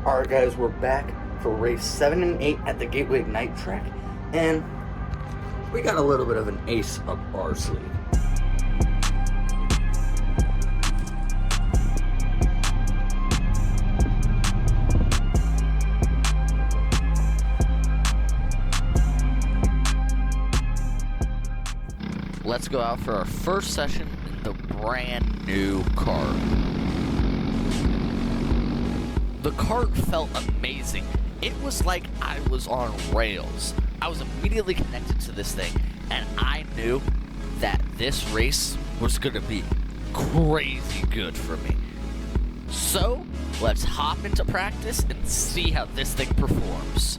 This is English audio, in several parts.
Alright guys, we're back for race 7 and 8 at the Gateway Ignite track, and we got a little bit of an ace up our sleeve. Let's go out for our first session in the brand new Kart. The Kart felt amazing. It was like I was on rails. I was immediately connected to this thing, and I knew that this race was going to be crazy good for me. So, let's hop into practice and see how this thing performs.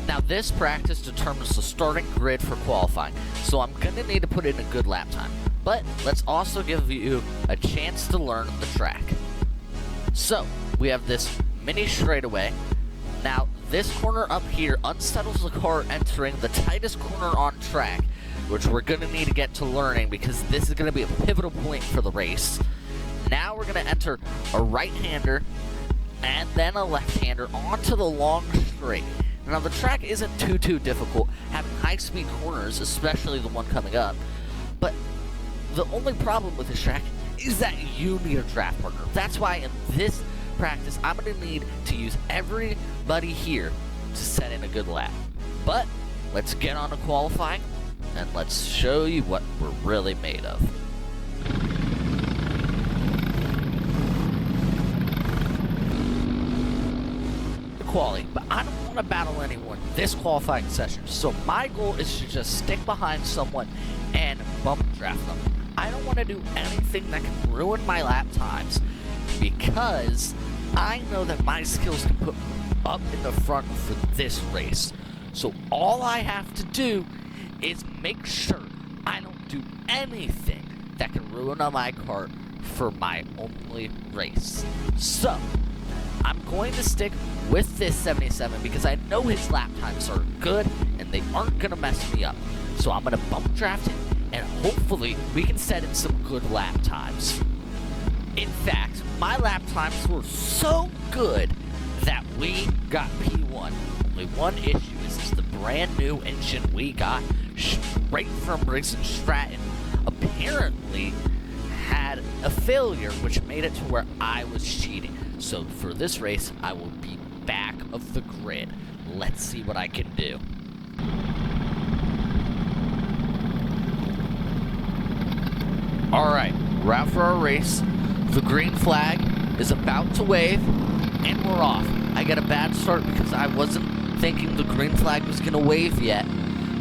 Now this practice determines the starting grid for qualifying, so I'm going to need to put in a good lap time. But let's also give you a chance to learn the track. So, we have this mini straightaway. Now, this corner up here unsettles the car entering the tightest corner on track, which we're going to need to get to learning because this is going to be a pivotal point for the race. Now we're going to enter a right-hander and then a left-hander onto the long straight. Now, the track isn't too difficult, having high-speed corners, especially the one coming up, but the only problem with this track is that you need a draft partner. That's why in this practice, I'm going to need to use everybody here to set in a good lap. But let's get on to qualifying, and let's show you what we're really made of. Quali, but I don't want to battle anyone this qualifying session, so my goal is to just stick behind someone and bump draft them. I don't want to do anything that can ruin my lap times because I know that my skills can put me up in the front for this race. So all I have to do is make sure I don't do anything that can ruin my Kart for my only race. So I'm going to stick with this 77 because I know his lap times are good and they aren't going to mess me up. So I'm going to bump draft him and hopefully we can set in some good lap times. In fact, my lap times were so good that we got P1. Only one issue is the brand new engine we got straight from Briggs & Stratton apparently had a failure, which made it to where I was cheating. So for this race, I will be back of the grid. Let's see what I can do. Alright, we're out for our race. The green flag is about to wave, and we're off. I got a bad start because I wasn't thinking the green flag was going to wave yet.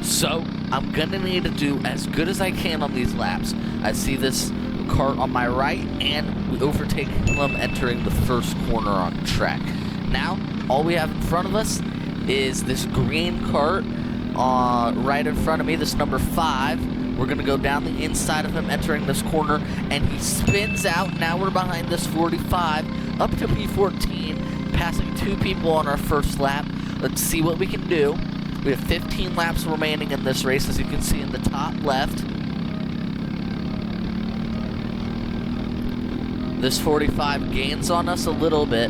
So, I'm going to need to do as good as I can on these laps. I see this Kart on my right, and we overtake him entering the first corner on track. Now, all we have in front of us is this green Kart right in front of me, this number 5. We're going to go down the inside of him entering this corner, and he spins out. Now we're behind this 45, up to P14, passing 2 people on our first lap. Let's see what we can do. We have 15 laps remaining in this race, as you can see in the top left. This 45 gains on us a little bit.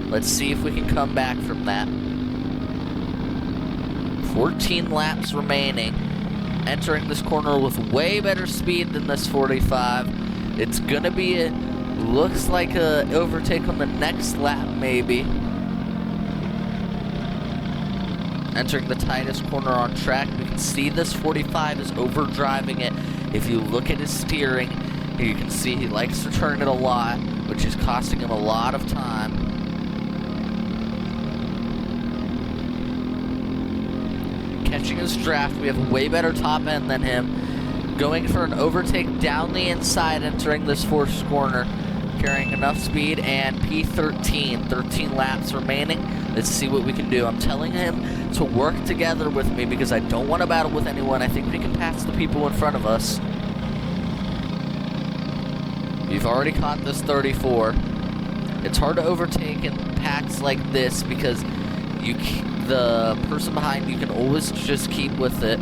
Let's see if we can come back from that. 14 laps remaining. Entering this corner with way better speed than this 45. It's gonna be looks like a overtake on the next lap maybe. Entering the tightest corner on track. We can see this 45 is overdriving it. If you look at his steering, you can see he likes to turn it a lot, which is costing him a lot of time. Catching his draft, we have a way better top end than him. Going for an overtake down the inside, entering this fourth corner. Carrying enough speed, and P13, 13 laps remaining. Let's see what we can do. I'm telling him to work together with me because I don't want to battle with anyone. I think we can pass the people in front of us. You've already caught this 34. It's hard to overtake in packs like this because the person behind you can always just keep with it.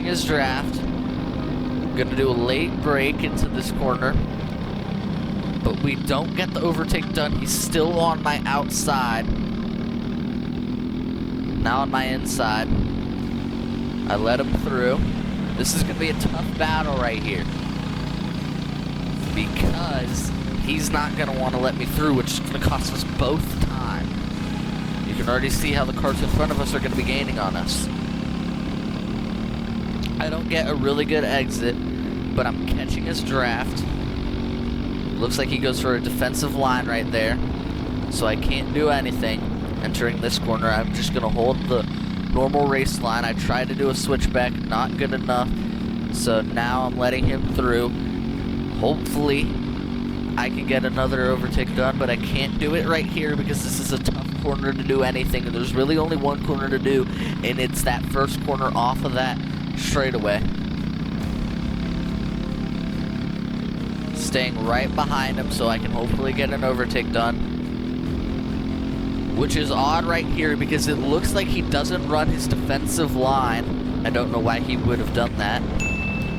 his draft. Gonna do a late break into this corner. But we don't get the overtake done. He's still on my outside. Now on my inside. I let him through. This is gonna be a tough battle right here. Because he's not gonna want to let me through, which is gonna cost us both time. You can already see how the carts in front of us are gonna be gaining on us. I don't get a really good exit, but I'm catching his draft. Looks like he goes for a defensive line right there, so I can't do anything entering this corner. I'm just gonna hold the normal race line. I tried to do a switchback, not good enough, so now I'm letting him through. Hopefully I can get another overtake done, but I can't do it right here because this is a tough corner to do anything, and there's really only one corner to do, and it's that first corner off of that straightaway. Staying right behind him so I can hopefully get an overtake done. Which is odd right here because it looks like he doesn't run his defensive line. I don't know why he would have done that.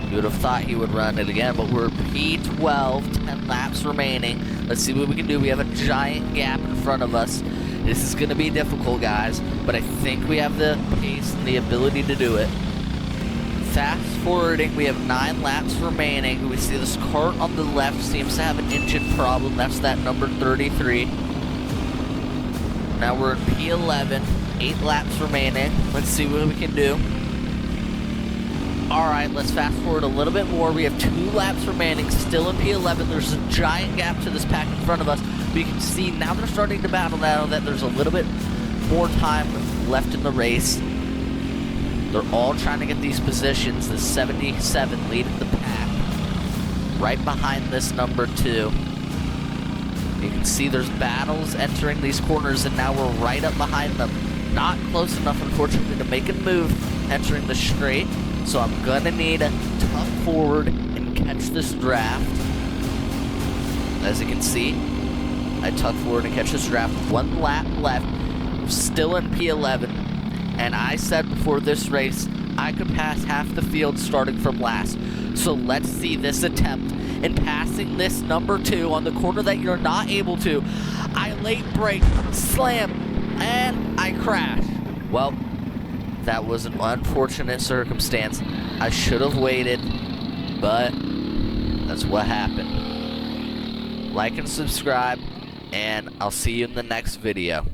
You would have thought he would run it again, but we're P12, 10 laps remaining. Let's see what we can do. We have a giant gap in front of us. This is going to be difficult, guys, but I think we have the pace and the ability to do it. Fast forwarding, we have 9 laps remaining. We see this cart on the left seems to have an engine problem. That's that number 33. Now we're in P11, 8 laps remaining. Let's see what we can do. Alright, let's fast forward a little bit more. We have 2 laps remaining, still in P11. There's a giant gap to this pack in front of us. We can see now they're starting to battle now that there's a little bit more time left in the race. They're all trying to get these positions. The 77 leading the pack. Right behind this number 2. You can see there's battles entering these corners, and now we're right up behind them. Not close enough, unfortunately, to make a move entering the straight. So I'm gonna need to tuck forward and catch this draft. As you can see, I tuck forward and catch this draft. 1 lap left, still in P11. And I said before this race, I could pass half the field starting from last. So let's see this attempt in passing this number 2 on the corner that you're not able to. I late brake, slam, and I crash. Well, that was an unfortunate circumstance. I should have waited, but that's what happened. Like and subscribe, and I'll see you in the next video.